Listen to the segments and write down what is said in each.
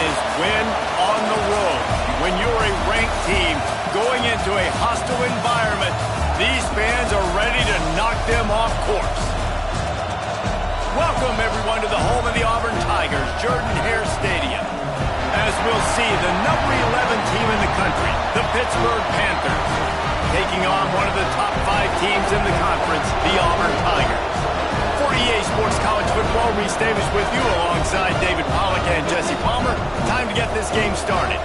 is win on the road. When you're a ranked team going into a hostile environment, these fans are ready to knock them off course. Welcome, everyone, to the home of the Auburn Tigers, Jordan-Hare Stadium. As we'll see, the number 11 team in the country, the Pittsburgh Panthers, taking on one of the top 5 teams in the conference, the Auburn Tigers. For EA Sports College Football, Reese Davis with you alongside David Pollack and Jesse Palmer. Time to get this game started.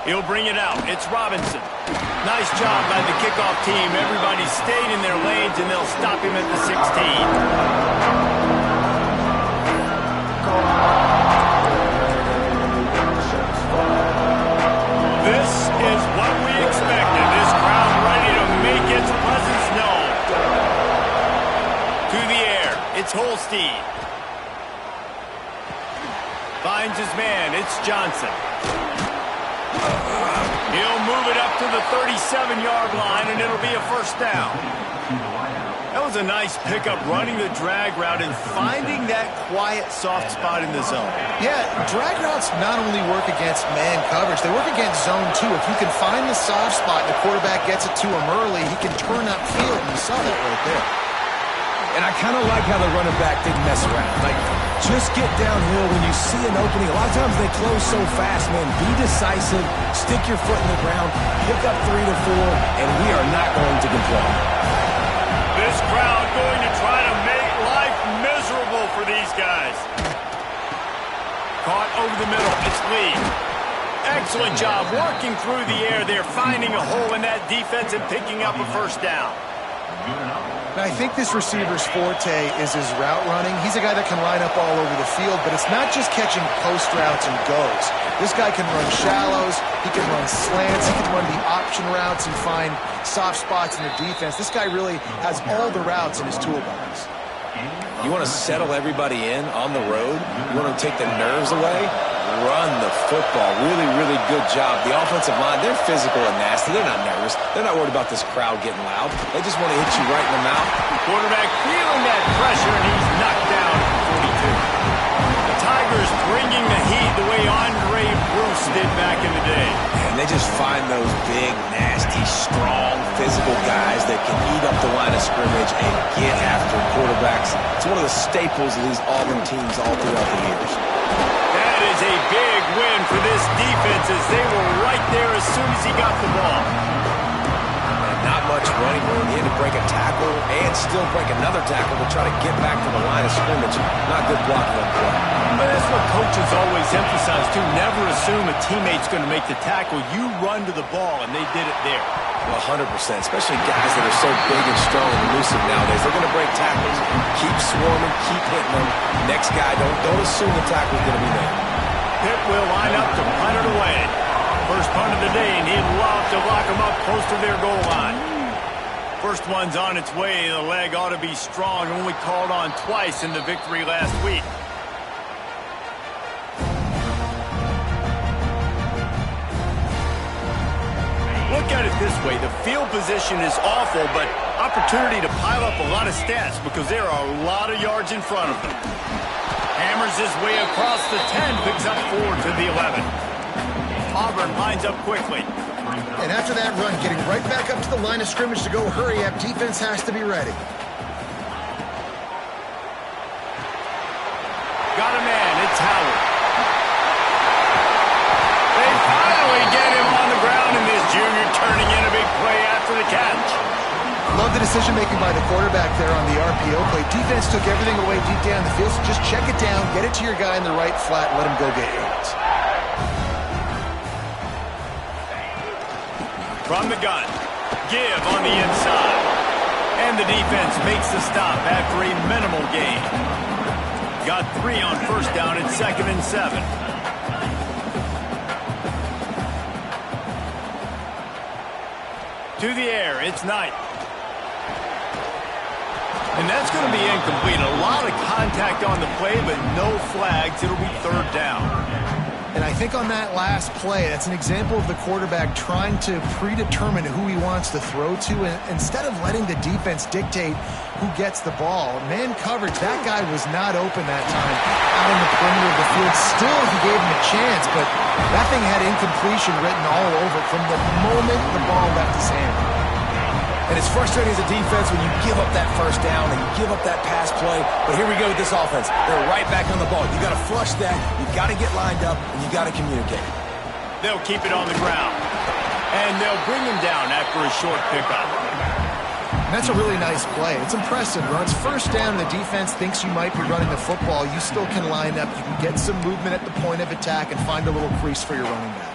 He'll bring it out. It's Robinson. Nice job by the kickoff team. Everybody stayed in their lanes, and they'll stop him at the 16. This is what we expected. This crowd ready to make its presence known. To the air. It's Holstein. Finds his man. It's Johnson. He'll move it up to the 37-yard line, and it'll be a first down. That was a nice pickup, running the drag route and finding that quiet, soft spot in the zone. Yeah, drag routes not only work against man coverage, they work against zone too. If you can find the soft spot and the quarterback gets it to him early, he can turn upfield, and you saw that right there. And I kind of like how the running back didn't mess around. Like, just get downhill when you see an opening. A lot of times they close so fast, man. Be decisive, stick your foot in the ground, pick up 3 to 4, and we are not going to complain. This crowd going to try to make life miserable for these guys. Caught over the middle. It's Lee. Excellent job working through the air there, finding a hole in that defense and picking up a first down. Now, I think this receiver's forte is his route running. He's a guy that can line up all over the field, but it's not just catching post routes and goes. This guy can run shallows, he can run slants, he can run the option routes and find soft spots in the defense. This guy really has all the routes in his toolbox. You want to settle everybody in on the road? You want to take the nerves away? Run the football. Really, really good job. The offensive line, they're physical and nasty. They're not nervous. They're not worried about this crowd getting loud. They just want to hit you right in the mouth. Quarterback feeling that pressure, and he's knocked down at 42. The Tigers bringing the heat the way Andre Bruce did back in the day. And they just find those big, nasty, strong, physical guys that can eat up the line of scrimmage and get after quarterbacks. It's one of the staples of these Auburn teams all throughout the years. That is a big win for this defense as they were right there as soon as he got the ball. And not much running room. He had to break a tackle and still break another tackle to try to get back to the line of scrimmage. Not good blocking on play. But that's what coaches always emphasize, too. Never assume a teammate's going to make the tackle. You run to the ball, and they did it there. Well, 100%, especially guys that are so big and strong and elusive nowadays. They're going to break tackles. Keep swarming, keep hitting them. Next guy, don't assume the tackle's going to be there. Pitt will line up to punt it away. First punt of the day, and he'd love to lock them up close to their goal line. First one's on its way. The leg ought to be strong. Only called on twice in the victory last week. Look at it this way. The field position is awful, but opportunity to pile up a lot of stats because there are a lot of yards in front of them. Hammers his way across the 10, picks up 4 to the 11. Auburn lines up quickly. And after that run, getting right back up to the line of scrimmage to go hurry up, defense has to be ready. Got a man. It's Howard. They finally get him on the ground, and this junior turning in a big play after the catch. Love the decision-making by the quarterback there on the RPO play. Defense took everything away deep down the field, so just check it down, get it to your guy in the right flat, and let him go get yards. From the gun, Give on the inside. And the defense makes the stop after a minimal gain. Got 3 on first down at 2nd and 7. To the air, it's Knight. And that's going to be incomplete. A lot of contact on the play, but no flags. It'll be 3rd down. And I think on that last play, that's an example of the quarterback trying to predetermine who he wants to throw to, and instead of letting the defense dictate who gets the ball. Man coverage, that guy was not open that time out on the perimeter of the field. Still, he gave him a chance, but that thing had incompletion written all over it from the moment the ball left his hand. And it's frustrating as a defense when you give up that first down and you give up that pass play. But here we go with this offense. They're right back on the ball. You got to flush that. You got to get lined up, and you got to communicate. They'll keep it on the ground. And they'll bring him down after a short pickup. And that's a really nice play. It's impressive. When it's first down and the defense thinks you might be running the football, you still can line up. You can get some movement at the point of attack and find a little crease for your running back.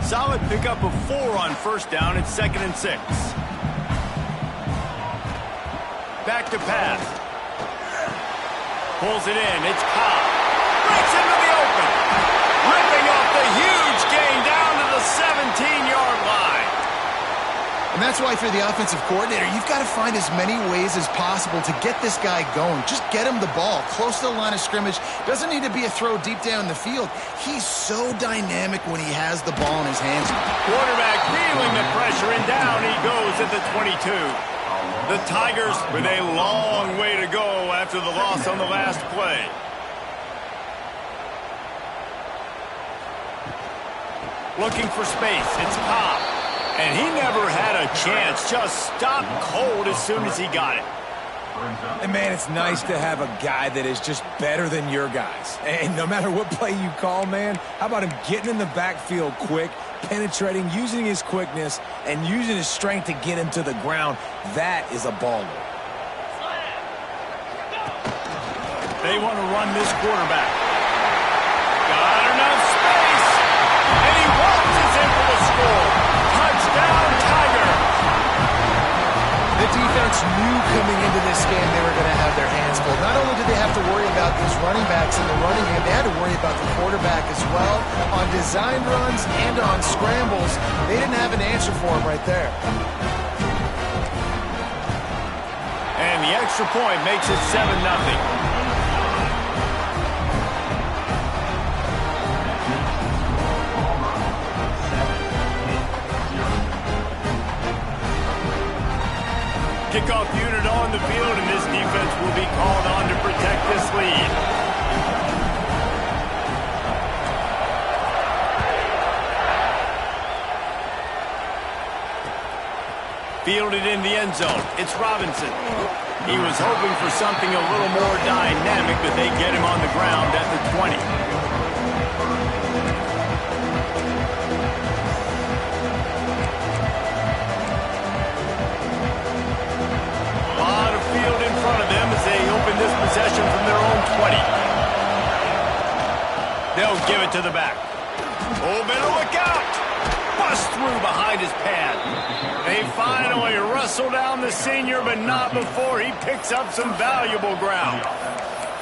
Solid pickup of 4 on first down at 2nd and 6. Back to pass. Pulls it in. It's Cobb. Breaks into the open. Ripping off the huge gain down to the 17-yard line. And that's why, for the offensive coordinator, you've got to find as many ways as possible to get this guy going. Just get him the ball close to the line of scrimmage. Doesn't need to be a throw deep down the field. He's so dynamic when he has the ball in his hands. Quarterback feeling the pressure, and down he goes at the 22. The Tigers with a long way to go after the loss on the last play. Looking for space. It's Cobb. And he never had a chance. Just stopped cold as soon as he got it. And, man, it's nice to have a guy that is just better than your guys. And no matter what play you call, man, how about him getting in the backfield quick, penetrating, using his quickness, and using his strength to get him to the ground? That is a baller. They want to run this quarterback. Got enough space. And he waltzes in for the score. Touchdown, Tigers. The defense knew coming into this game they were going to have their hands full. Not only did they have to worry about those running backs in the running game, they had to worry about the quarterback as well. On design runs and on scrambles, they didn't have an answer for him right there. And the extra point makes it 7-0. Kickoff unit on the field, and this defense will be called on to protect this lead. Fielded in the end zone. It's Robinson. He was hoping for something a little more dynamic, but they get him on the ground at the 20. This possession from their own 20. They'll give it to the back. Oh, better look out. Bust through behind his pad. They finally wrestle down the senior, but not before he picks up some valuable ground.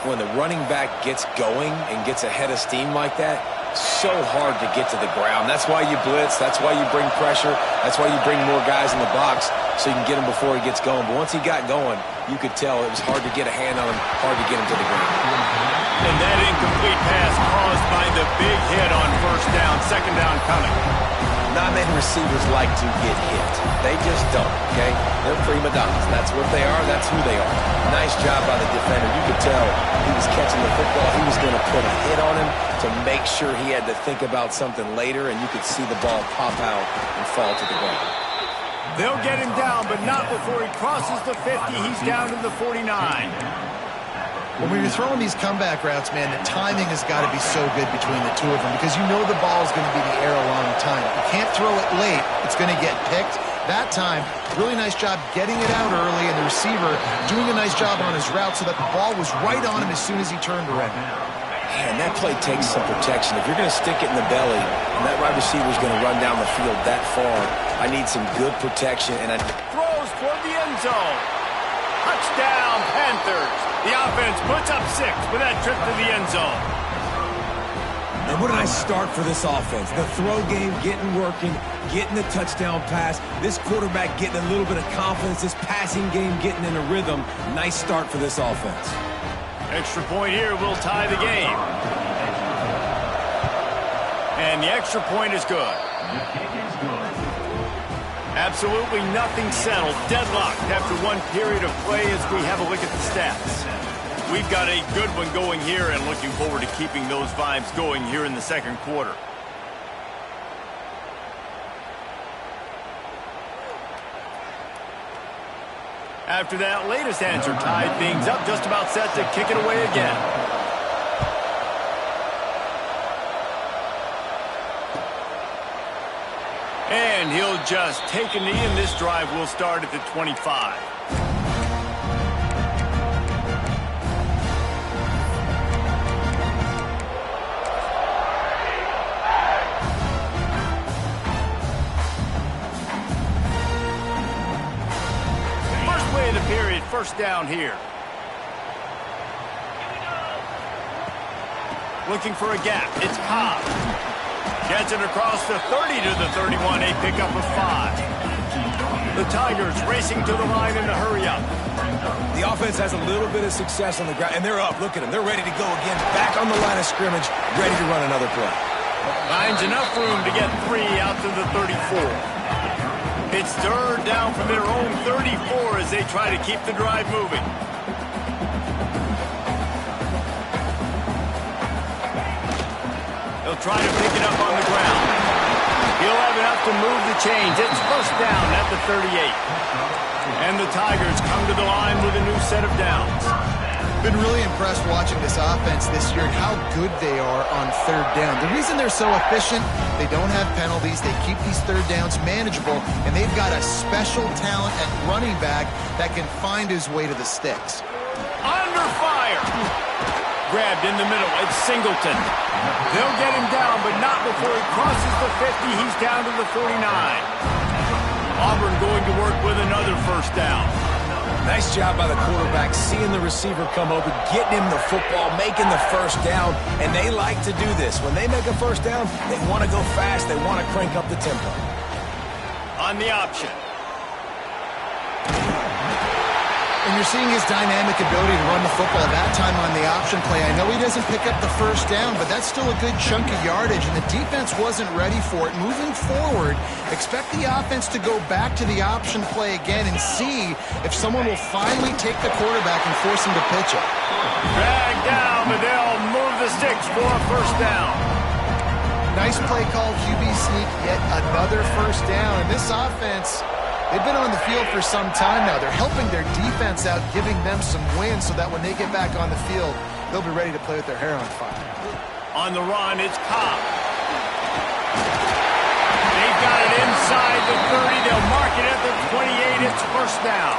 When the running back gets going and gets ahead of steam like that, so hard to get to the ground. That's why you blitz. That's why you bring pressure. That's why you bring more guys in the box so you can get him before he gets going. But once he got going, you could tell it was hard to get a hand on him, hard to get him to the ground. And that incomplete pass caused by the big hit on first down, 2nd down coming. Not many receivers like to get hit. They just don't, okay? They're prima donnas. That's what they are. That's who they are. Nice job by the defender. You could tell he was catching the football. He was going to put a hit on him to make sure he had to think about something later, and you could see the ball pop out and fall to the ground. They'll get him down, but not before he crosses the 50. He's down to the 49. When you're throwing these comeback routes, man, the timing has got to be so good between the two of them because you know the ball is going to be in the air a long time. You can't throw it late. It's going to get picked. That time, really nice job getting it out early, and the receiver doing a nice job on his route so that the ball was right on him as soon as he turned around. Man, that play takes some protection. If you're going to stick it in the belly and that wide receiver is going to run down the field that far, I need some good protection. And throws toward the end zone. Touchdown, Panthers. The offense puts up 6 with that trip to the end zone. And what a nice start for this offense. The throw game getting working, getting the touchdown pass. This quarterback getting a little bit of confidence. This passing game getting in a rhythm. Nice start for this offense. Extra point here will tie the game. And the extra point is good. Absolutely nothing settled. Deadlocked after one period of play as we have a look at the stats. We've got a good one going here and looking forward to keeping those vibes going here in the second quarter. After that latest answer tied things up, just about set to kick it away again. And he'll just take a knee, and this drive will start at the 25. Period, first down here. Looking for a gap. It's Cobb. Gets it across the 30 to the 31. A pickup of 5. The Tigers racing to the line in a hurry up. The offense has a little bit of success on the ground, and they're up. Look at them. They're ready to go again. Back on the line of scrimmage, ready to run another play. Finds enough room to get 3 out to the 34. It's third down from their own 34 as they try to keep the drive moving. They'll try to pick it up on the ground. He'll have enough to move the chains. It's first down at the 38. And the Tigers come to the line with a new set of downs. Been really impressed watching this offense this year and how good they are on third down. The reason they're so efficient, they don't have penalties, they keep these third downs manageable, and they've got a special talent at running back that can find his way to the sticks. Under fire! Grabbed in the middle, it's Singleton. They'll get him down, but not before he crosses the 50. He's down to the 49. Auburn going to work with another first down. Nice job by the quarterback, seeing the receiver come over, getting him the football, making the first down, and they like to do this. When they make a first down, they want to go fast, they want to crank up the tempo. On the option. And you're seeing his dynamic ability to run the football that time on the option play. I know he doesn't pick up the first down, but that's still a good chunk of yardage, and the defense wasn't ready for it. Moving forward, expect the offense to go back to the option play again and see if someone will finally take the quarterback and force him to pitch it. Dragged down, but they'll move the sticks for a first down. Nice play call, QB sneak, yet another first down. And this offense, they've been on the field for some time now. They're helping their defense out, giving them some wins so that when they get back on the field, they'll be ready to play with their hair on fire. On the run, it's Cobb. They've got it inside the 30. They'll mark it at the 28. It's first down.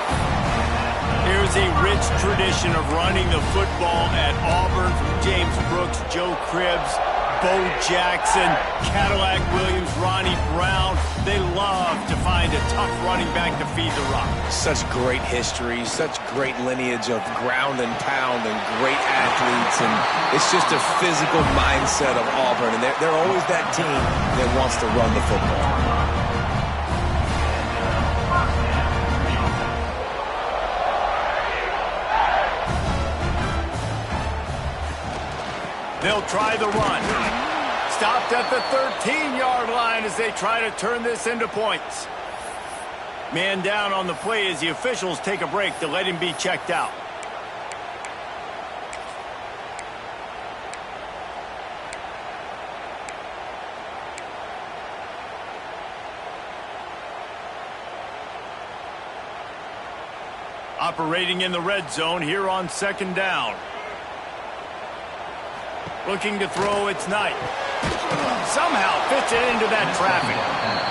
Here's a rich tradition of running the football at Auburn from James Brooks, Joe Cribbs, Bo Jackson, Cadillac Williams, Ronnie Brown. They love to find a tough running back to feed the rock. Such great history, such great lineage of ground and pound and great athletes. And it's just a physical mindset of Auburn. And they're always that team that wants to run the football. They'll try the run. Stopped at the 13-yard line as they try to turn this into points. Man down on the play as the officials take a break to let him be checked out. Operating in the red zone here on second down. Looking to throw, it's Knight. Somehow fits it into that traffic.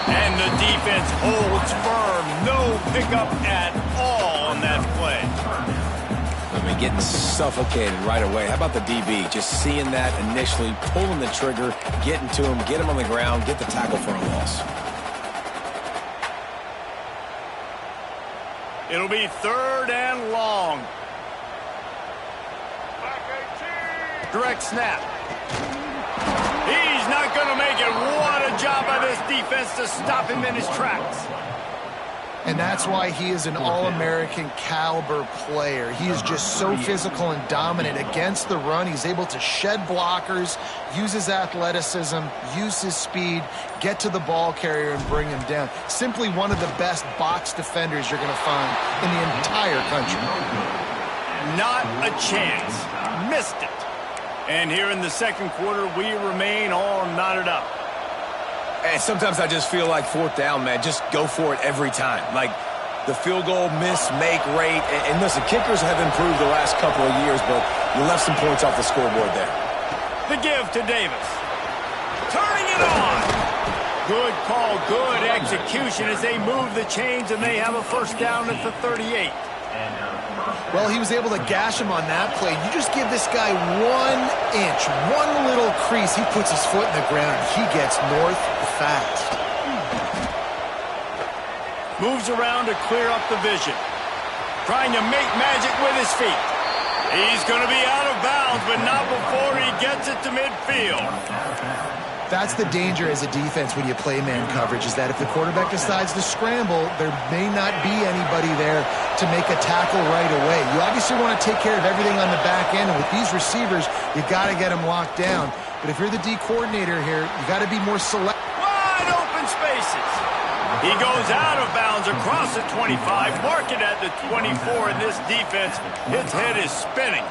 And the defense holds firm. No pickup at all on that play. I mean, getting suffocated right away. How about the DB? Just seeing that initially, pulling the trigger, getting to him, get him on the ground, get the tackle for a loss. It'll be 3rd and long. Direct snap. He's not going to make it. What a job by this defense to stop him in his tracks. And that's why he is an All-American caliber player. He is just so physical and dominant against the run. He's able to shed blockers, use his athleticism, use his speed, get to the ball carrier and bring him down. Simply one of the best box defenders you're going to find in the entire country. Not a chance. Missed it. And here in the second quarter, we remain all knotted up. And sometimes I just feel like 4th down, man. Just go for it every time. Like the field goal miss-make rate. And listen, kickers have improved the last couple of years, but you left some points off the scoreboard there. The give to Davis. Turning it on. Good call, good execution as they move the chains and they have a 1st down at the 38. Well, he was able to gash him on that play. You just give this guy 1 inch, one little crease. He puts his foot in the ground. He gets north fast. Moves around to clear up the vision. Trying to make magic with his feet. He's going to be out of bounds, but not before he gets it to midfield. That's the danger as a defense when you play man coverage, is that if the quarterback decides to scramble, there may not be anybody there to make a tackle right away. You obviously want to take care of everything on the back end, and with these receivers, you got to get them locked down. But if you're the D coordinator here, you got to be more selective. Wide open spaces. He goes out of bounds across the 25, mark it at the 24, and this defense, its head is spinning.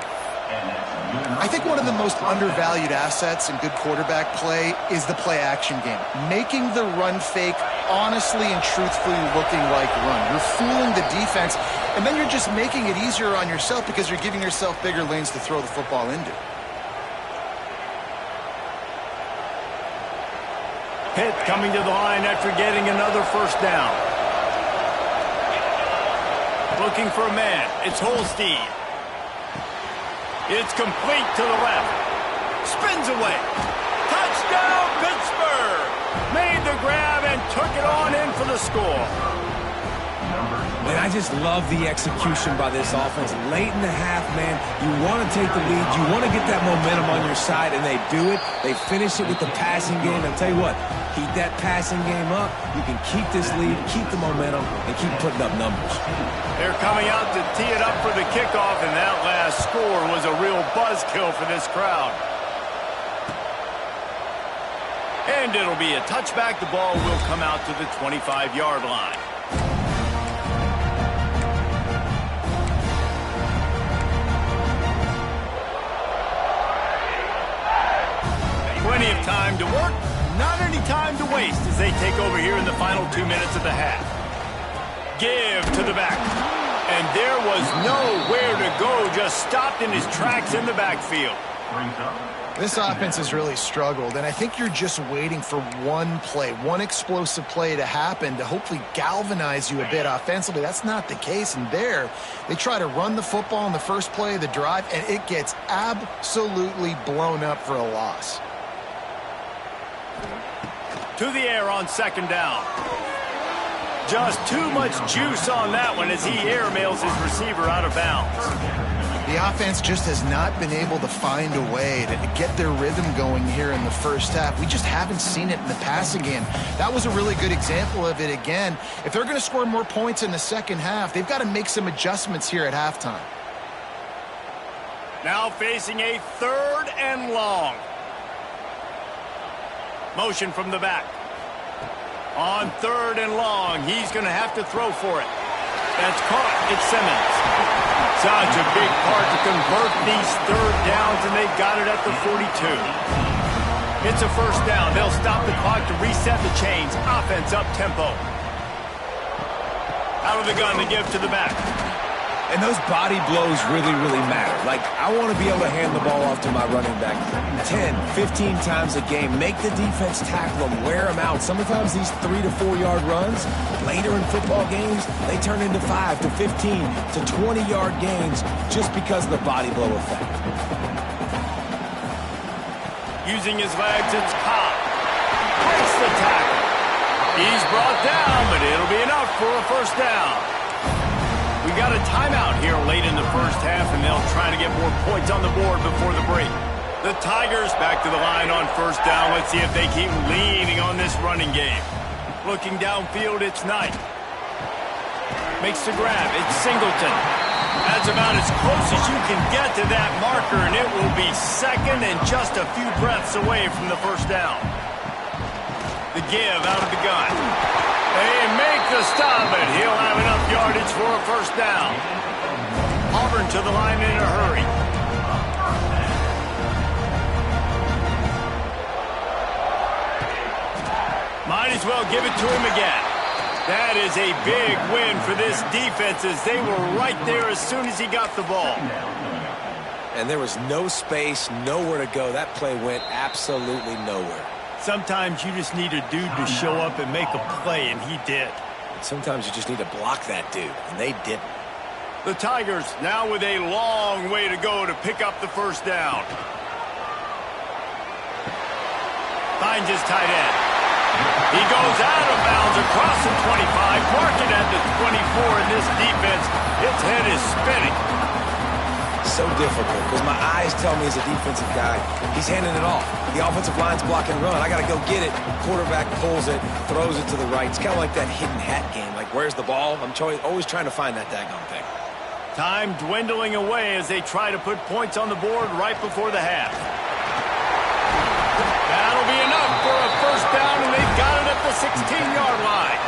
I think one of the most undervalued assets in good quarterback play is the play-action game. Making the run fake honestly and truthfully looking like run. You're fooling the defense, and then you're just making it easier on yourself because you're giving yourself bigger lanes to throw the football into. Pitt coming to the line after getting another 1st down. Looking for a man. It's Holstein. It's complete to the left. Spins away. Touchdown, Pittsburgh! Made the grab and took it on in for the score. Man, I just love the execution by this offense. Late in the half, man, you want to take the lead. You want to get that momentum on your side, and they do it. They finish it with the passing game. I'll tell you what, keep that passing game up. You can keep this lead, keep the momentum, and keep putting up numbers. They're coming out to tee it up for the kickoff, and that last score was a real buzzkill for this crowd. And it'll be a touchback. The ball will come out to the 25-yard line. Plenty of time to work, not any time to waste as they take over here in the final 2 minutes of the half. Give to the back. And there was nowhere to go, just stopped in his tracks in the backfield. This offense has really struggled, and I think you're just waiting for one play, one explosive play to happen to hopefully galvanize you a bit offensively. That's not the case, and there, they try to run the football in the first play of the drive, and it gets absolutely blown up for a loss. To the air on 2nd down. Just too much juice on that one as he airmails his receiver out of bounds. The offense just has not been able to find a way to get their rhythm going here in the first half. We just haven't seen it in the passing game. That was a really good example of it again. If they're going to score more points in the second half, they've got to make some adjustments here at halftime. Now facing a 3rd and long. Motion from the back. On 3rd and long, he's going to have to throw for it. That's caught. It's Simmons. Such a big part to convert these 3rd downs, and they've got it at the 42. It's a 1st down. They'll stop the clock to reset the chains. Offense up tempo. Out of the gun to give to the back. And those body blows really, really matter. Like, I want to be able to hand the ball off to my running back 10, 15 times a game. Make the defense tackle them, wear them out. Sometimes these 3 to 4 yard runs, later in football games, they turn into 5 to 15 to 20-yard gains just because of the body blow effect. Using his legs, it's Cobb. Breaks the tackle. He's brought down, but it'll be enough for a 1st down. got a timeout here late in the first half, and they'll try to get more points on the board before the break. The Tigers back to the line on first down. Let's see if they keep leaning on this running game. Looking downfield, it's Knight. Makes the grab. It's Singleton. That's about as close as you can get to that marker, and it will be second and just a few breaths away from the first down. The give out of the gun. They make the stop, and he'll have enough yardage for a first down. Auburn to the line in a hurry. Might as well give it to him again. That is a big win for this defense, as they were right there as soon as he got the ball. And there was no space, nowhere to go. That play went absolutely nowhere. Sometimes you just need a dude to show up and make a play, and he did. Sometimes you just need to block that dude, and they didn't. The Tigers now with a long way to go to pick up the first down. Finds his tight end. He goes out of bounds across the 25, marking at the 24, and this defense, its head is spinning. So difficult, because my eyes tell me as a defensive guy, he's handing it off. The offensive line's blocking run. I got to go get it. Quarterback pulls it, throws it to the right. It's kind of like that hidden hat game. Like, where's the ball? I'm always trying to find that daggone thing. Time dwindling away as they try to put points on the board right before the half. That'll be enough for a first down, and they've got it at the 16-yard line.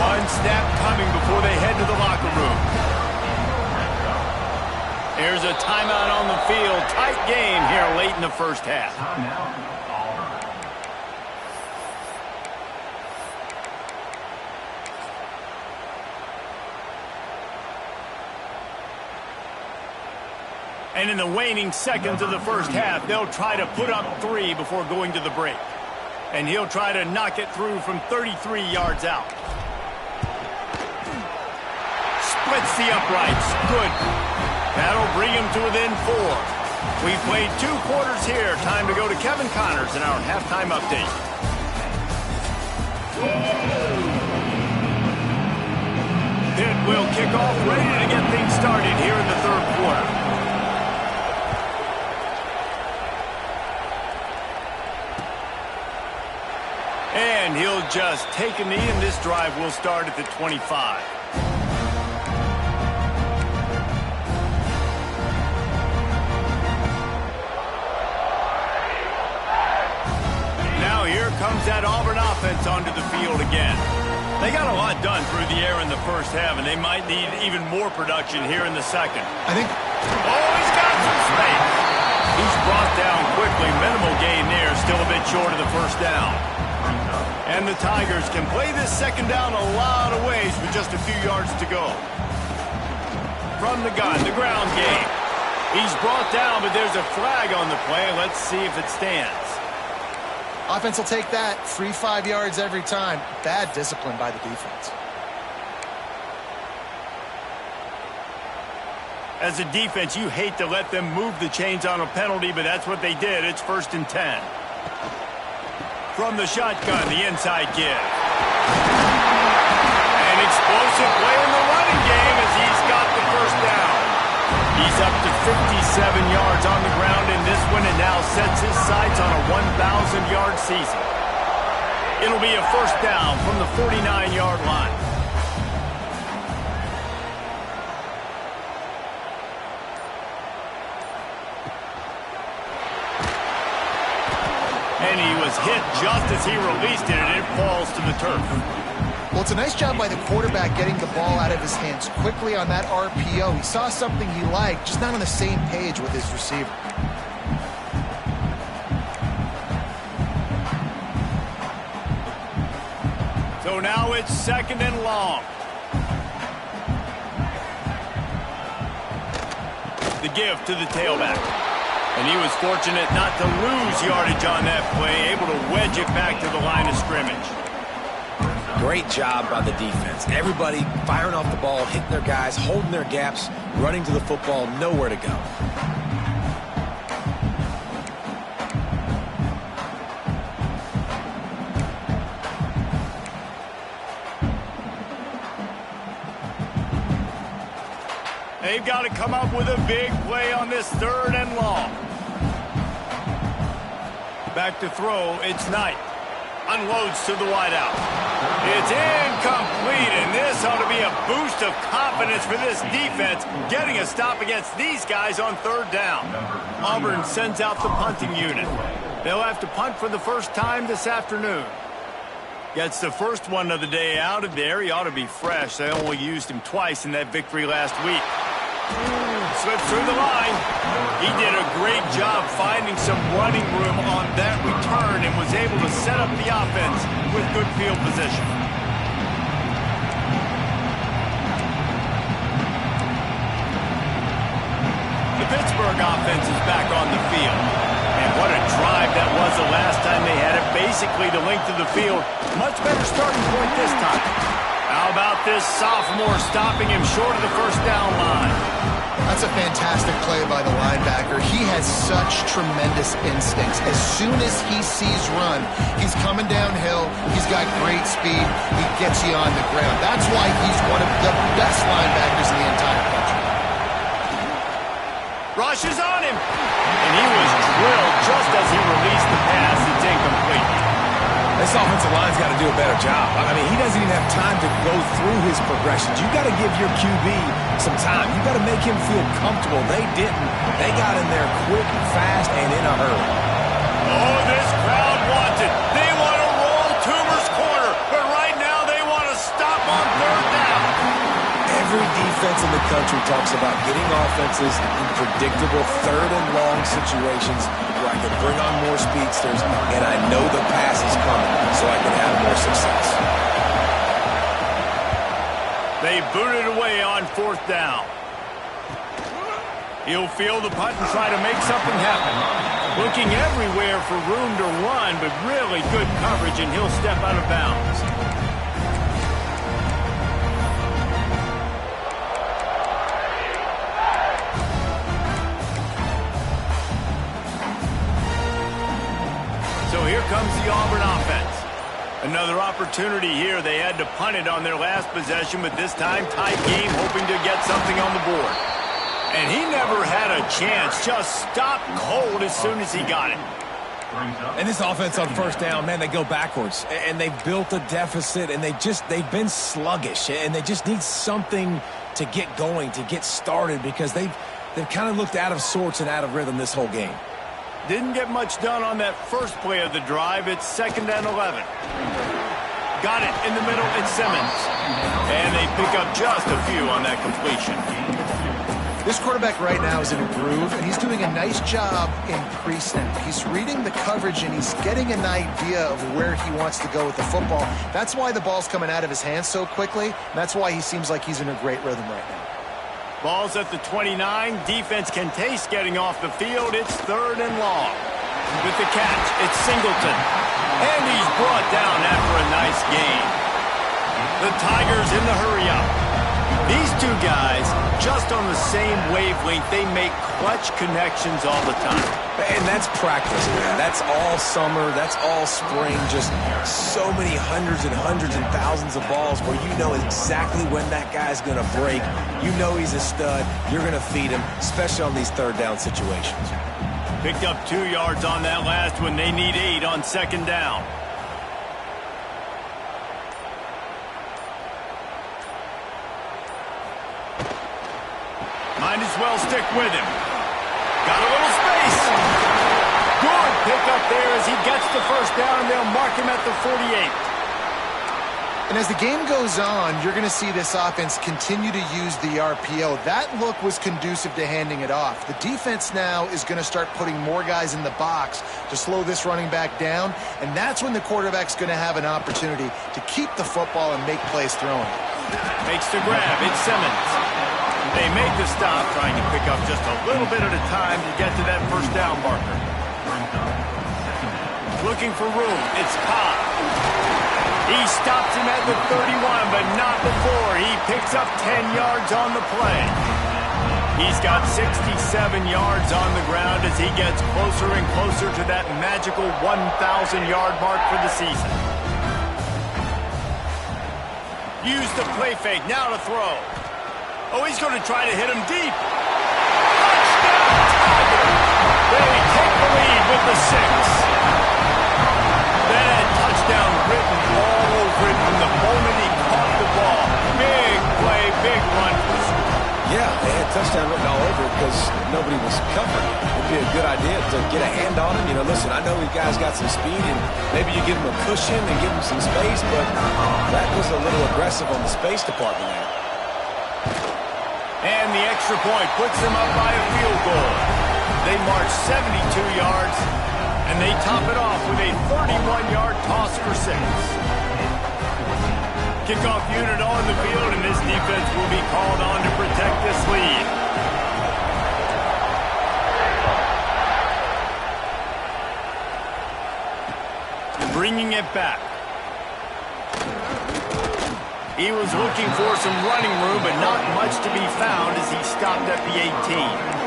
One snap coming before they head to the locker room. Here's a timeout on the field. Tight game here late in the first half. And in the waning seconds of the first half, they'll try to put up 3 before going to the break. And he'll try to knock it through from 33 yards out. Splits the uprights. Good. That'll bring him to within 4. We've played 2 quarters here. Time to go to Kevin Connors in our halftime update. Pitt will kick off, ready to get things started here in the third quarter. And he'll just take a knee, and this drive will start at the 25. Now here comes that Auburn offense onto the field again. They got a lot done through the air in the first half, and they might need even more production here in the second. I think... Oh, he's got some space. He's brought down quickly. Minimal gain there, still a bit short of the first down. And the Tigers can play this second down a lot of ways with just a few yards to go. From the gun, the ground game. He's brought down, but there's a flag on the play. Let's see if it stands. Offense will take that. 3-5 yards every time. Bad discipline by the defense. As a defense, you hate to let them move the chains on a penalty, but that's what they did. It's 1st and 10. From the shotgun, the inside give. An explosive play in the running game as he's got the first down. He's up to 57 yards on the ground in this one, and now sets his sights on a 1,000-yard season. It'll be a first down from the 49-yard line. And he was hit just as he released it, and it falls to the turf. Well, it's a nice job by the quarterback getting the ball out of his hands quickly on that RPO. He saw something he liked, just not on the same page with his receiver. So now it's 2nd and long. The give to the tailback. And he was fortunate not to lose yardage on that play, able to wedge it back to the line of scrimmage. Great job by the defense. Everybody firing off the ball, hitting their guys, holding their gaps, running to the football, nowhere to go. They've got to come up with a big play on this 3rd and long. Back to throw, it's Knight. Unloads to the wideout. It's incomplete, and this ought to be a boost of confidence for this defense, getting a stop against these guys on 3rd down. Auburn sends out the punting unit. They'll have to punt for the first time this afternoon. Gets the first one of the day out of there. He ought to be fresh. They only used him twice in that victory last week. Slips through the line. He did a great job finding some running room on that return and was able to set up the offense with good field position. The Pittsburgh offense is back on the field. And what a drive that was the last time they had it. Basically the length of the field. Much better starting point this time. How about this sophomore stopping him short of the first down line? That's a fantastic play by the linebacker. He has such tremendous instincts. As soon as he sees run, he's coming downhill. He's got great speed. He gets you on the ground. That's why he's one of the best linebackers in the entire country. Rush is on him. And he was drilled just as he released the pass. It's incomplete. This offensive line's got to do a better job. I mean, he doesn't even have time to go through his progressions. You got to give your QB some time. You got to make him feel comfortable. They didn't. They got in there quick, fast, and in a hurry. Oh, this crowd wants it. They want to roll Toomer's corner, but right now they want to stop on 3rd down. Every defense in the country talks about getting offenses in predictable 3rd and long situations where I can bring on more speedsters and I know the pass is coming so I can have more success. They boot it away on 4th down. He'll field the punt and try to make something happen. Looking everywhere for room to run, but really good coverage, and he'll step out of bounds. So here comes the Auburn offense. Another opportunity here. They had to punt it on their last possession, but this time tight game, hoping to get something on the board. And he never had a chance. Just stopped cold as soon as he got it. And this offense on 1st down, man, they go backwards. And they've built a deficit, and they've been sluggish. And they just need something to get going, to get started, because they've kind of looked out of sorts and out of rhythm this whole game. Didn't get much done on that first play of the drive. It's 2nd and 11. Got it in the middle. It's Simmons. And they pick up just a few on that completion. This quarterback right now is in a groove, and he's doing a nice job in pre-snap. He's reading the coverage, and he's getting an idea of where he wants to go with the football. That's why the ball's coming out of his hands so quickly. That's why he seems like he's in a great rhythm right now. Ball's at the 29. Defense can taste getting off the field. It's 3rd and long. With the catch, it's Singleton. And he's brought down after a nice gain. The Tigers in the hurry-up. These two guys, just on the same wavelength, they make clutch connections all the time. And that's practice, man. That's all summer. That's all spring. Just so many hundreds and hundreds and thousands of balls where you know exactly when that guy's going to break. You know he's a stud. You're going to feed him, especially on these 3rd down situations. Picked up 2 yards on that last one. They need 8 on 2nd down. Might as well stick with him. Got a little space. Good pick up there as he gets the first down. They'll mark him at the 48. And as the game goes on, you're going to see this offense continue to use the RPO. That look was conducive to handing it off. The defense now is going to start putting more guys in the box to slow this running back down, and that's when the quarterback's going to have an opportunity to keep the football and make plays throwing. Makes the grab. It's Simmons. They make the stop, trying to pick up just a little bit at a time to get to that first down marker. Looking for room. It's Cobb. He stops him at the 31, but not before. He picks up 10 yards on the play. He's got 67 yards on the ground as he gets closer and closer to that magical 1,000-yard mark for the season. Use the play fake. Now to throw. Oh, he's going to try to hit him deep. Touchdown, Tiger! They take the lead with the 6. That had touchdown written all over it from the moment he caught the ball. Big play, big run. Yeah, they had touchdown written all over it because nobody was covering it. It'd be a good idea to get a hand on him. You know, listen, I know these guys got some speed, and maybe you give him a cushion and give him some space, but that was a little aggressive on the space department there. And the extra point puts them up by a field goal. They march 72 yards, and they top it off with a 31-yard toss for 6. Kickoff unit on the field, and this defense will be called on to protect this lead. Bringing it back. He was looking for some running room, but not much to be found as he stopped at the 18.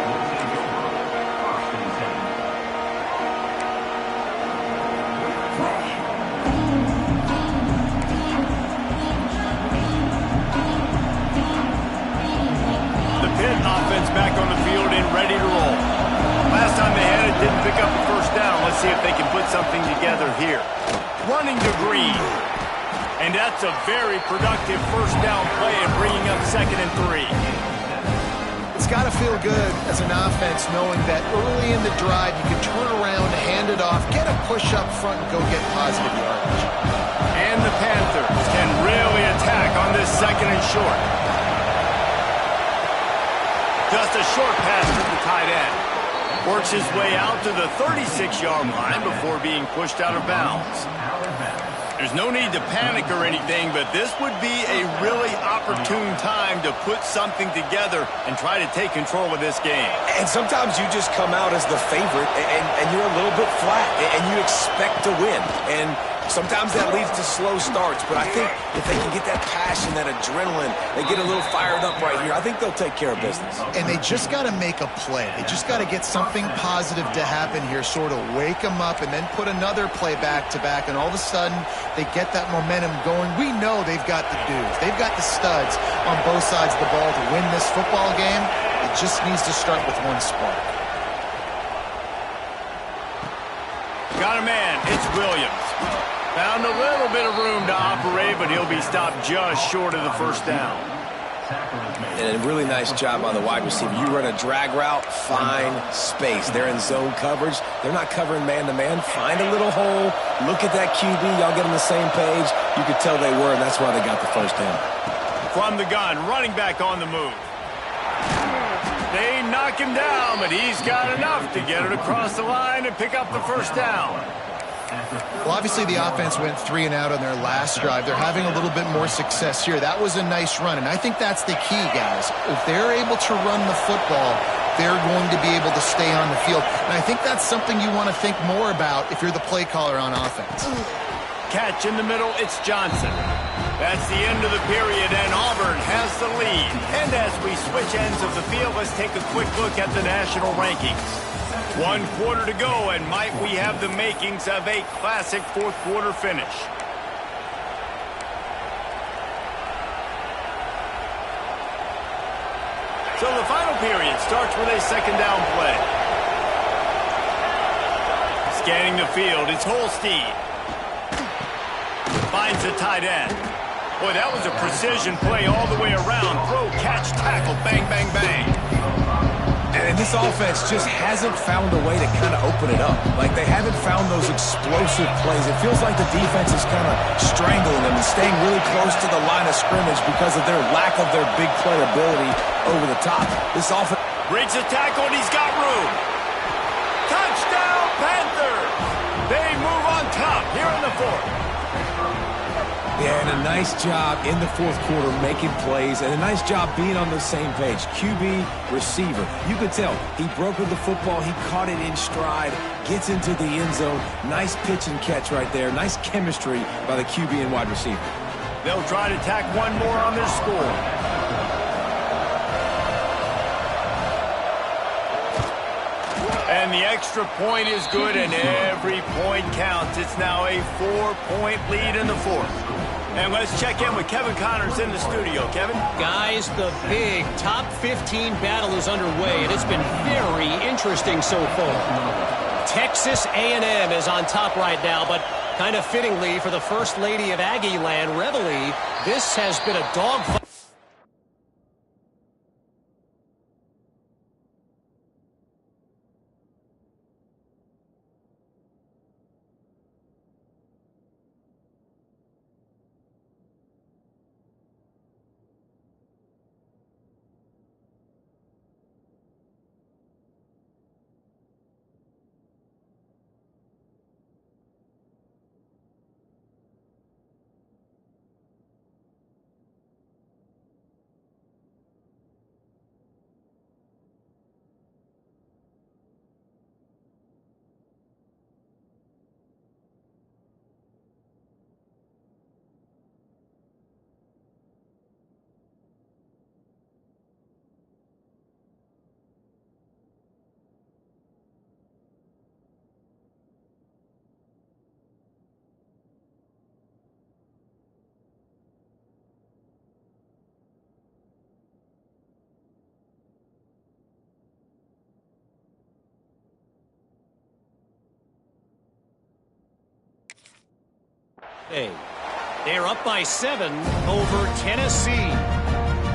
Offense back on the field and ready to roll. Last time they had it, didn't pick up the first down. Let's see if they can put something together here. Running to Green. And that's a very productive first down play and bringing up 2nd and 3. It's got to feel good as an offense knowing that early in the drive you can turn around, hand it off, get a push up front, and go get positive yardage. And the Panthers can really attack on this 2nd and short. Just a short pass to the tight end. Works his way out to the 36-yard line before being pushed out of bounds. There's no need to panic or anything, but this would be a really opportune time to put something together and try to take control of this game. And sometimes you just come out as the favorite, and you're a little bit flat, and you expect to win. And sometimes that leads to slow starts, but I think if they can get that passion, that adrenaline, they get a little fired up right here, I think they'll take care of business. And they just got to make a play. They just got to get something positive to happen here, sort of wake them up, and then put another play back-to-back, and all of a sudden they get that momentum going. We know they've got the dudes. They've got the studs on both sides of the ball to win this football game. It just needs to start with one spark. Got a man. It's Williams. Found a little bit of room to operate, but he'll be stopped just short of the first down. And a really nice job on the wide receiver. You run a drag route, find space. They're in zone coverage. They're not covering man-to-man. Find a little hole. Look at that QB. Y'all get on the same page. You could tell they were, and that's why they got the first down. From the gun, running back on the move. They knock him down, but he's got enough to get it across the line and pick up the first down. Well, obviously the offense went 3 and out on their last drive. They're having a little bit more success here. That was a nice run, and I think that's the key, guys. If they're able to run the football, they're going to be able to stay on the field. And I think that's something you want to think more about if you're the play caller on offense. Catch in the middle, it's Johnson. That's the end of the period, and Auburn has the lead. And as we switch ends of the field, let's take a quick look at the national rankings. 1 quarter to go, and might we have the makings of a classic fourth quarter finish. So the final period starts with a 2nd down play. Scanning the field, it's Holstein. Finds the tight end. Boy, that was a precision play all the way around. Throw, catch, tackle, bang, bang, bang. And this offense just hasn't found a way to kind of open it up. Like, they haven't found those explosive plays. It feels like the defense is kind of strangling them and staying really close to the line of scrimmage because of their lack of their big play ability over the top. This offense breaks a tackle, and he's got room. Touchdown, Panthers! They move on top here in the 4th. Yeah, and a nice job in the 4th quarter making plays, and a nice job being on the same page. QB, receiver. You could tell he broke with the football. He caught it in stride, gets into the end zone. Nice pitch and catch right there. Nice chemistry by the QB and wide receiver. They'll try to tack one more on their score. And the extra point is good, and every point counts. It's now a 4-point lead in the 4th. And let's check in with Kevin Connors in the studio. Kevin? Guys, the big top 15 battle is underway, and it's been very interesting so far. Texas A&M is on top right now, but kind of fittingly for the First Lady of Aggie Land, Reveille, this has been a dogfight. They're up by 7 over Tennessee.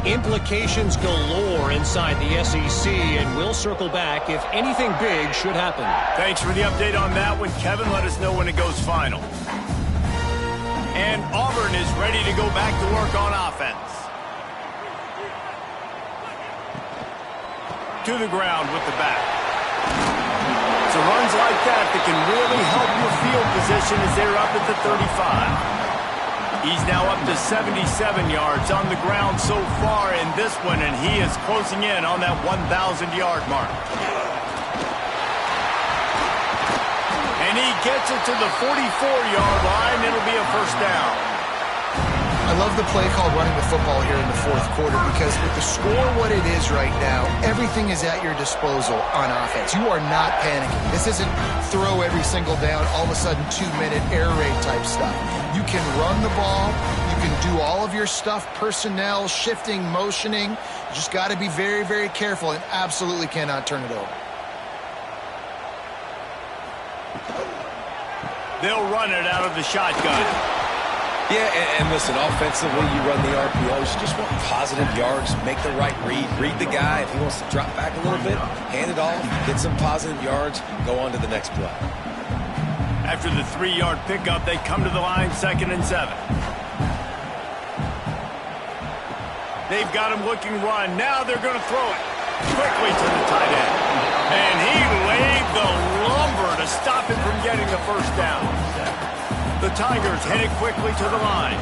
Implications galore inside the SEC, and we'll circle back if anything big should happen. Thanks for the update on that one, Kevin. Let us know when it goes final. And Auburn is ready to go back to work on offense. To the ground with the back. So runs like that can really help your field position as they're up at the 35. He's now up to 77 yards on the ground so far in this one, and he is closing in on that 1,000-yard mark. And he gets it to the 44-yard line. It'll be a first down. I love the play called running the football here in the fourth quarter because with the score what it is right now, everything is at your disposal on offense. You are not panicking. This isn't throw every single down, all of a sudden 2-minute air raid type stuff. You can run the ball. You can do all of your stuff, personnel, shifting, motioning. You just got to be very, very careful and absolutely cannot turn it over. They'll run it out of the shotgun. Yeah, and listen, offensively, you run the RPOs. You just want positive yards, make the right read, read the guy. If he wants to drop back a little bit, hand it off, get some positive yards, go on to the next play. After the 3-yard pickup, they come to the line 2nd and 7. They've got him looking run. Now they're going to throw it quickly to the tight end. And he laid the lumber to stop him from getting the first down. The Tigers headed quickly to the line.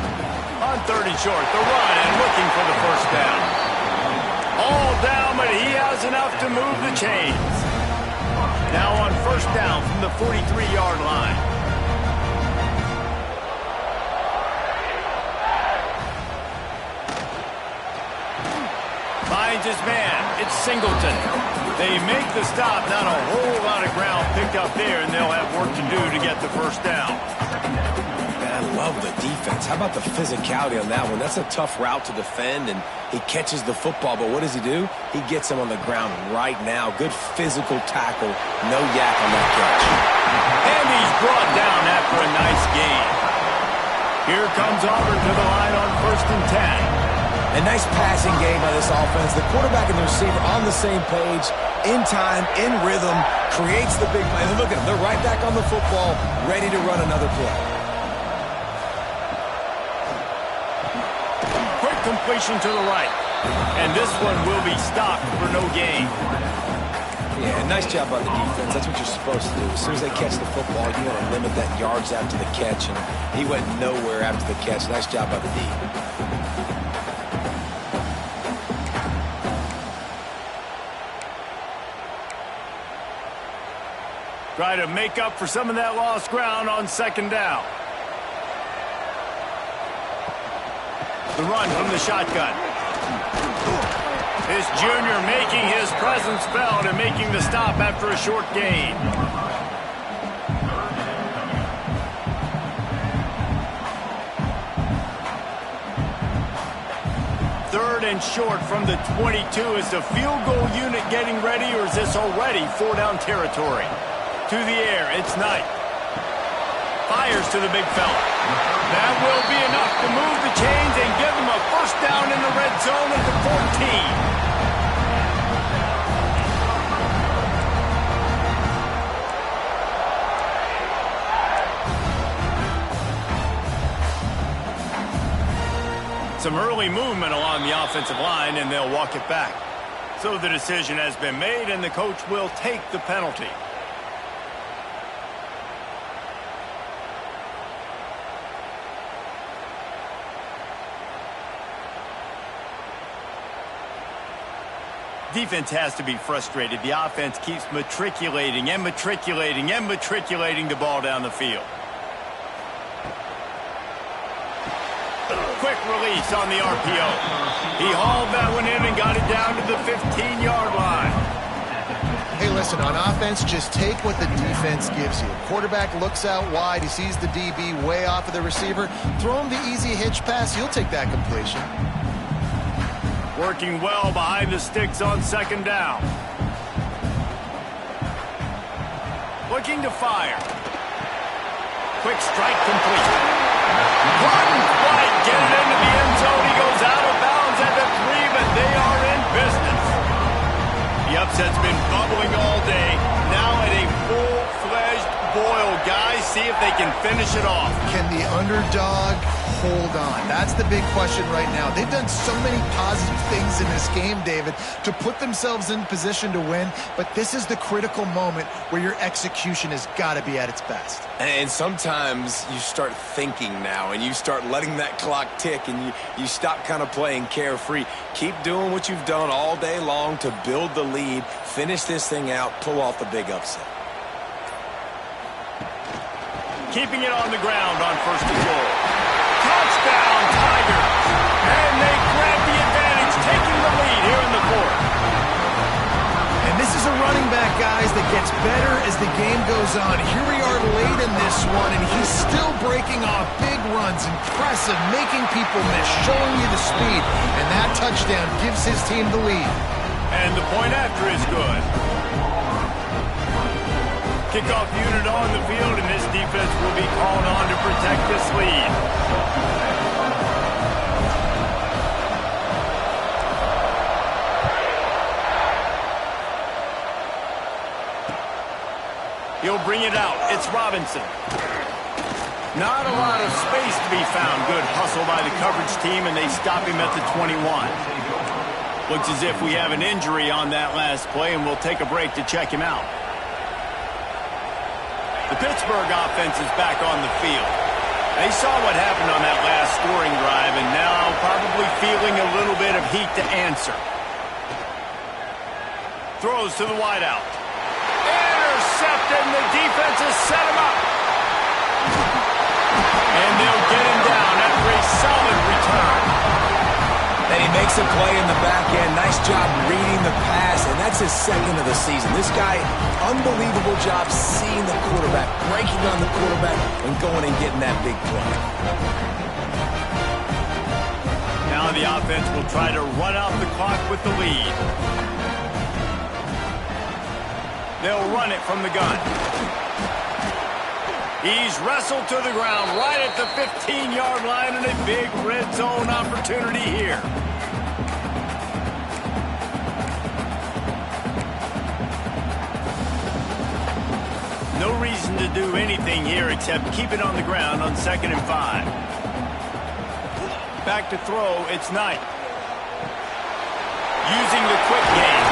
On 30 short, the run and looking for the first down. All down, but he has enough to move the chains. Now on first down from the 43-yard line. Finds his man. It's Singleton. They make the stop. Not a whole lot of ground picked up there, and they'll have work to do to get the first down. I love the defense. How about the physicality on that one? That's a tough route to defend, and he catches the football, but what does he do? He gets him on the ground right now. Good physical tackle. No yak on that catch. And he's brought down after a nice gain. Here comes Auburn to the line on 1st and 10. A nice passing game by this offense. The quarterback and the receiver on the same page, in time, in rhythm, creates the big play. Look at them. They're right back on the football, ready to run another play. Completion to the right. And this one will be stopped for no gain. Yeah, nice job by the defense. That's what you're supposed to do. As soon as they catch the football, you want to limit that yards after the catch. And he went nowhere after the catch. Nice job by the D. Try to make up for some of that lost ground on 2nd down. The run from the shotgun. This junior making his presence felt and making the stop after a short gain. 3rd and short from the 22. Is the field goal unit getting ready, or is this already 4-down territory? To the air, it's Knight. Fires to the big fella. That will be enough to move the chains and give them a first down in the red zone at the 14. Some early movement along the offensive line, and they'll walk it back. So the decision has been made, and the coach will take the penalty. Defense has to be frustrated. The offense keeps matriculating and matriculating and matriculating the ball down the field. Quick release on the RPO. He hauled that one in and got it down to the 15-yard line. Hey, listen, on offense, just take what the defense gives you. Quarterback looks out wide. He sees the DB way off of the receiver. Throw him the easy hitch pass. You'll take that completion. Working well behind the sticks on 2nd down. Looking to fire. Quick strike complete. Couldn't quite get it into the end zone. He goes out of bounds at the 3, but they are in business. The upset's been bubbling all day. Now at a full-fledged boil. Guys, see if they can finish it off. Can the underdog hold on? That's the big question right now. They've done so many positive things in this game, David, to put themselves in position to win, but this is the critical moment where your execution has got to be at its best. And sometimes you start thinking now, and you start letting that clock tick, and you stop kind of playing carefree. Keep doing what you've done all day long to build the lead, finish this thing out, pull off the big upset. Keeping it on the ground on 1st and goal. Touchdown, Tigers! And they grab the advantage, taking the lead here in the 4th. And this is a running back, guys, that gets better as the game goes on. Here we are late in this one, and he's still breaking off big runs. Impressive, making people miss, showing you the speed. And that touchdown gives his team the lead. And the point after is good. Kickoff unit on the field, and this defense will be called on to protect this lead. He'll bring it out. It's Robinson. Not a lot of space to be found. Good hustle by the coverage team, and they stop him at the 21. Looks as if we have an injury on that last play, and we'll take a break to check him out. The Pittsburgh offense is back on the field. They saw what happened on that last scoring drive, and now probably feeling a little bit of heat to answer. Throws to the wideout. Intercepted, and the defense has set him up. And they'll get him down after a solid return. And he makes a play in the back end. Nice job reading the pass, and that's his 2nd of the season. This guy, unbelievable job seeing the quarterback, breaking on the quarterback, and going and getting that big play. Now the offense will try to run out the clock with the lead. They'll run it from the gun. He's wrestled to the ground right at the 15-yard line, and a big red zone opportunity here. No reason to do anything here except keep it on the ground on 2nd and 5. Back to throw, it's Knight. Using the quick game.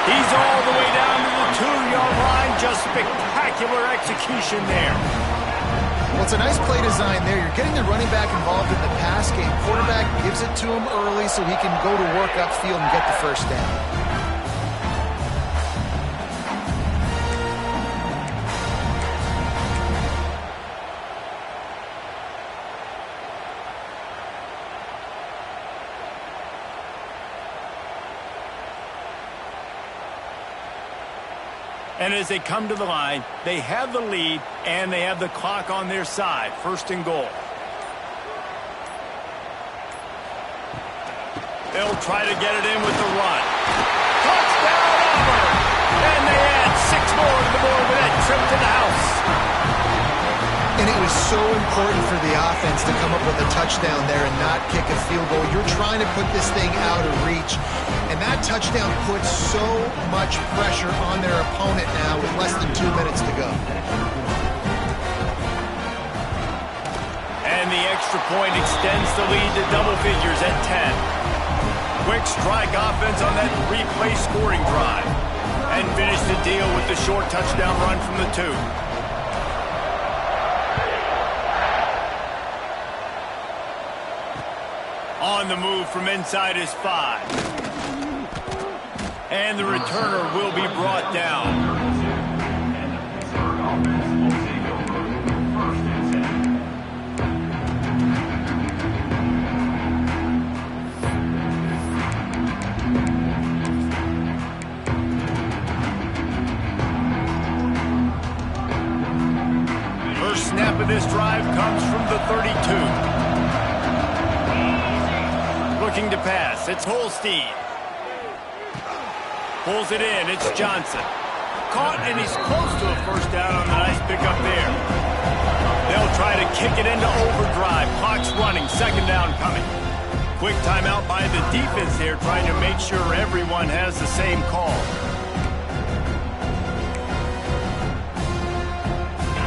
He's all the way down to the 2-yard line. Just spectacular execution there. Well, it's a nice play design there. You're getting the running back involved in the pass game. Quarterback gives it to him early so he can go to work upfield and get the first down. And as they come to the line, they have the lead, and they have the clock on their side. 1st and goal. They'll try to get it in with the run. Touchdown, Auburn! And they add 6 more to the board with that trip to the house. And it was so important for the offense to come up with a touchdown there and not kick a field goal. You're trying to put this thing out of reach. And that touchdown puts so much pressure on their opponent now with less than 2 minutes to go. And the extra point extends the lead to double figures at 10. Quick strike offense on that 3-play scoring drive. And finish the deal with the short touchdown run from the 2. On the move from inside his 5. And the returner will be brought down. First snap of this drive comes from the 32. Looking to pass, it's Holstein. Pulls it in, it's Johnson. Caught, and he's close to a first down on the nice pickup there. They'll try to kick it into overdrive. Clock's running, second down coming. Quick timeout by the defense there, trying to make sure everyone has the same call.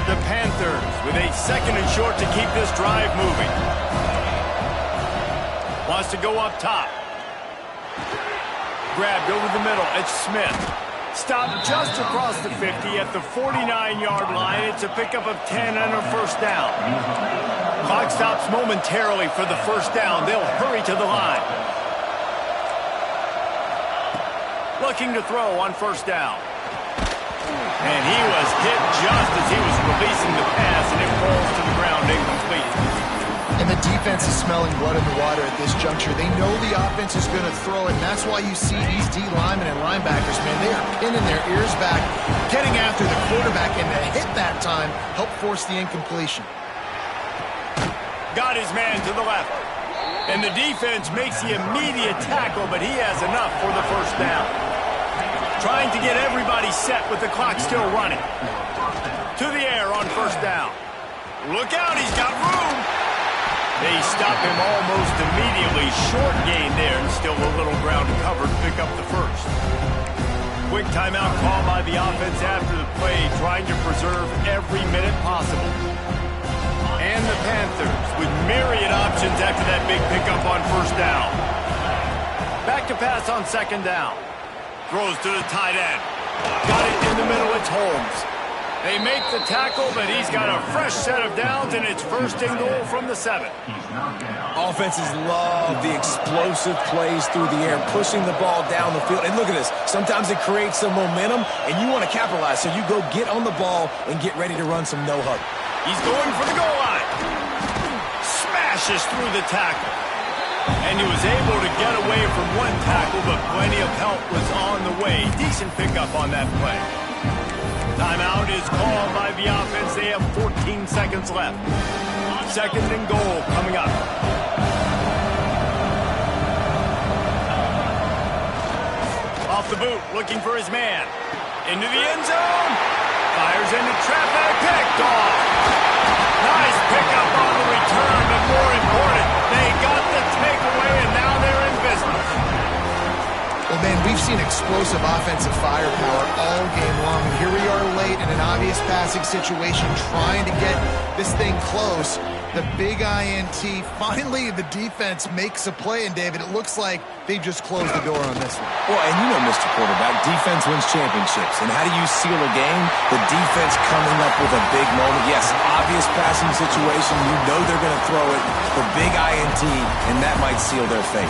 The Panthers with a 2nd and short to keep this drive moving. Wants to go up top. Grabbed over the middle. It's Smith. Stopped just across the 50 at the 49-yard line. It's a pickup of 10 and a first down. Clock stops momentarily for the first down. They'll hurry to the line. Looking to throw on first down. And he was hit just as he was releasing the pass, and it falls to the ground incomplete. And the defense is smelling blood in the water at this juncture. They know the offense is going to throw it, and that's why you see these D linemen and linebackers, man, they are pinning their ears back, getting after the quarterback, and the hit that time helped force the incompletion. Got his man to the left. And the defense makes the immediate tackle, but he has enough for the first down. Trying to get everybody set with the clock still running. To the air on first down. Look out, he's got room. They stop him almost immediately. Short gain there, and still a little ground covered to pick up the first. Quick timeout call by the offense after the play, trying to preserve every minute possible. And the Panthers with myriad options after that big pickup on first down. Back to pass on second down. Throws to the tight end. Got it in the middle, it's Holmes. They make the tackle, but he's got a fresh set of downs, and it's first and goal from the 7. Offenses love the explosive plays through the air, pushing the ball down the field. And look at this. Sometimes it creates some momentum, and you want to capitalize. So you go get on the ball and get ready to run some no-hug. He's going for the goal line. Smashes through the tackle. And he was able to get away from one tackle, but plenty of help was on the way. Decent pickup on that play. Timeout is called by the offense. They have 14 seconds left. Second and goal coming up. Off the boot, looking for his man. Into the end zone. Fires into traffic. Picked off. Nice pickup on the return, but more important, they got the takeaway, and now they're in business. Well, man, we've seen explosive offensive firepower all game long. And here we are late in an obvious passing situation, trying to get this thing close. The big INT. Finally, the defense makes a play, and David, it looks like they've just closed the door on this one. Well, and you know, Mr. Quarterback, defense wins championships. And how do you seal a game? The defense coming up with a big moment. Yes, obvious passing situation. You know they're going to throw it. The big INT, and that might seal their fate.